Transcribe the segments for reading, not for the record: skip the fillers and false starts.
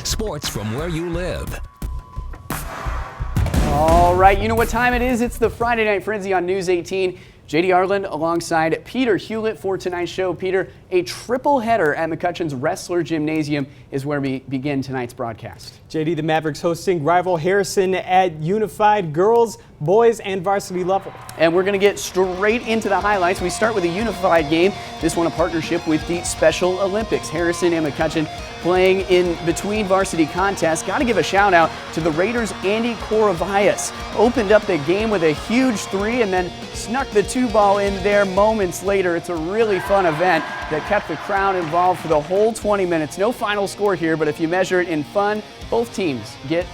Sports from where you live. All right, you know what time it is. It's the Friday Night Frenzy on News 18. JD Arland alongside Peter Hewlett for tonight's show. Peter, a triple header at McCutcheon's Wrestler Gymnasium is where we begin tonight's broadcast. JD, the Mavericks hosting rival Harrison at unified girls, boys, and varsity level. And we're going to get straight into the highlights. We start with a unified game. This one a partnership with the Special Olympics. Harrison and McCutcheon playing in between varsity contests. Got to give a shout out to the Raiders' Andy Coravias. Opened up the game with a huge three and then snuck the two ball in there moments later. It's a really fun event that kept the crowd involved for the whole 20 minutes. No final score here, but if you measure it in fun, both teams get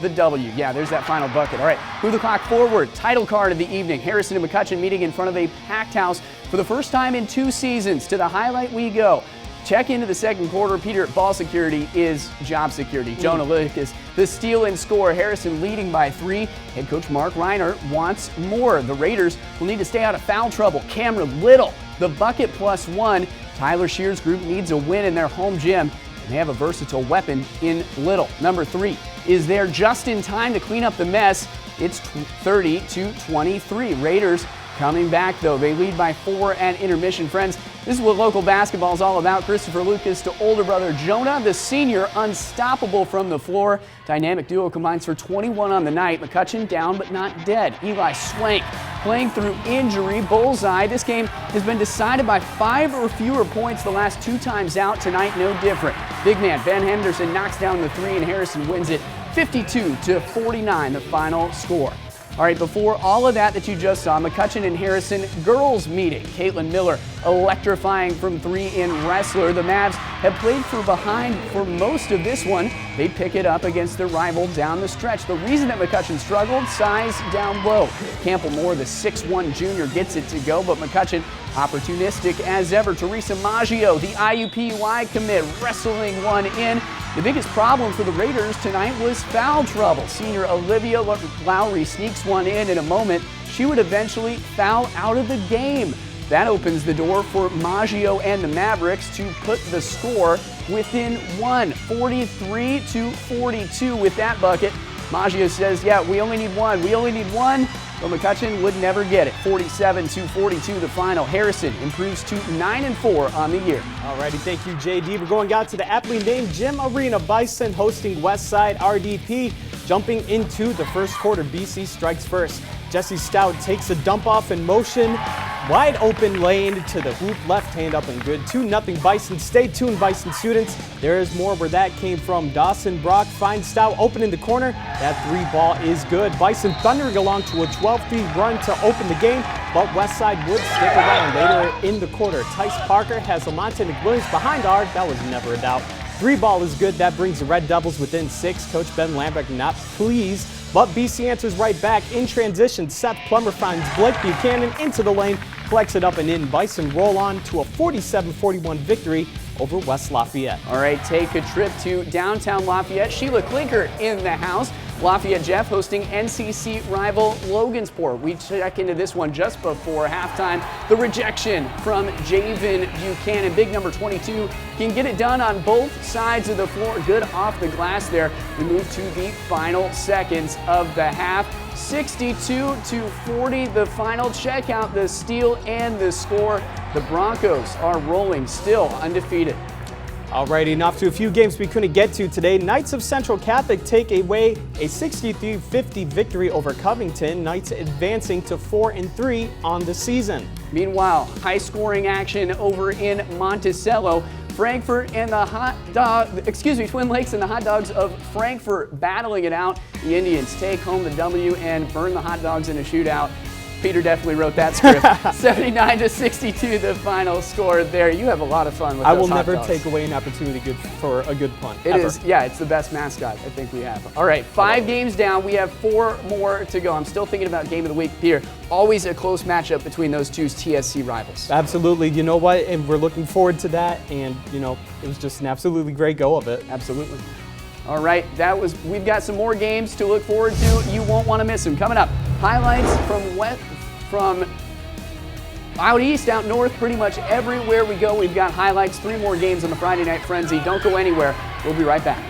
the W. Yeah, there's that final bucket. All right, move the clock forward. Title card of the evening. Harrison and McCutcheon meeting in front of a packed house for the first time in 2 seasons. To the highlight we go. Check into the second quarter. Peter, ball security is job security. Jonah Lucas, the steal and score. Harrison leading by 3. Head coach Mark Reiner wants more. The Raiders will need to stay out of foul trouble. Cameron Little, the bucket +1. Tyler Shear's group needs a win in their home gym, and they have a versatile weapon in Little. Number 3 is there just in time to clean up the mess. It's 30-23. Raiders coming back, though. They lead by 4 at intermission. Friends, this is what local basketball is all about. Christopher Lucas to older brother Jonah, the senior, unstoppable from the floor. Dynamic duo combines for 21 on the night. McCutcheon down but not dead. Eli Swank playing through injury. Bullseye. This game has been decided by 5 or fewer points the last 2 times out. Tonight, no different. Big man Ben Henderson knocks down the 3 and Harrison wins it 52-49, the final score. All right, before all of that you just saw, McCutcheon and Harrison girls meeting. Caitlin Miller electrifying from 3 in Wrestler. The Mavs have played for behind for most of this one. They pick it up against their rival down the stretch. The reason that McCutcheon struggled, size down low. Campbell Moore, the 6'1 junior, gets it to go, but McCutcheon opportunistic as ever. Teresa Maggio, the IUPUI commit, wrestling one in. The biggest problem for the Raiders tonight was foul trouble. Senior Olivia Lowry sneaks one in a moment. She would eventually foul out of the game. That opens the door for Maggio and the Mavericks to put the score within 1, 43-42 with that bucket. Maggio says, yeah, we only need one. We only need one. But McCutcheon would never get it. 47-42 the final. Harrison improves to 9-4 on the year. Alrighty, thank you, JD. We're going out to the aptly named Gym Arena. Bison hosting Westside RDP. Jumping into the first quarter, BC strikes first. Jesse Stout takes a dump off in motion. Wide open lane to the hoop, left hand up and good. 2-0 Bison. Stay tuned, Bison students. There is more where that came from. Dawson Brock finds Stout open in the corner. That 3 ball is good. Bison thundering along to a 12-3 run to open the game, but Westside would stick around later in the quarter. Tice Parker has Lamonte McWilliams behind arc. That was never a doubt. 3 ball is good. That brings the Red Devils within 6. Coach Ben Lambert not pleased, but BC answers right back. In transition, Seth Plummer finds Blake Buchanan into the lane, collects it up and in. Bison roll on to a 47-41 victory over West Lafayette. All right, take a trip to downtown Lafayette. Sheila Klinker in the house. Lafayette Jeff hosting NCC rival Logansport. We check into this one just before halftime. The rejection from Javen Buchanan. Big number 22 can get it done on both sides of the floor. Good off the glass there. We move to the final seconds of the half. 62-40 the final. Check out the steal and the score. The Broncos are rolling, still undefeated. Alrighty, and off to a few games we couldn't get to today. Knights of Central Catholic take away a 63-50 victory over Covington. Knights advancing to 4-3 on the season. Meanwhile, high-scoring action over in Monticello. Frankfort and the Twin Lakes and the Hot Dogs of Frankfort battling it out. The Indians take home the W and burn the Hot Dogs in a shootout. Peter definitely wrote that script. 79-62 the final score there. You have a lot of fun with those I will hot never dogs. take away an opportunity for a good punt. It is, yeah, it's the best mascot I think we have. All right, 5 games down. We have 4 more to go. I'm still thinking about game of the week. Peter, always a close matchup between those two TSC rivals. Absolutely. You know what? And we're looking forward to that. And, you know, it was just an absolutely great go of it. Absolutely. All right, we've got some more games to look forward to. You won't want to miss them. Coming up, highlights from out east, out north, pretty much everywhere we go. We've got highlights, 3 more games on the Friday Night Frenzy. Don't go anywhere. We'll be right back.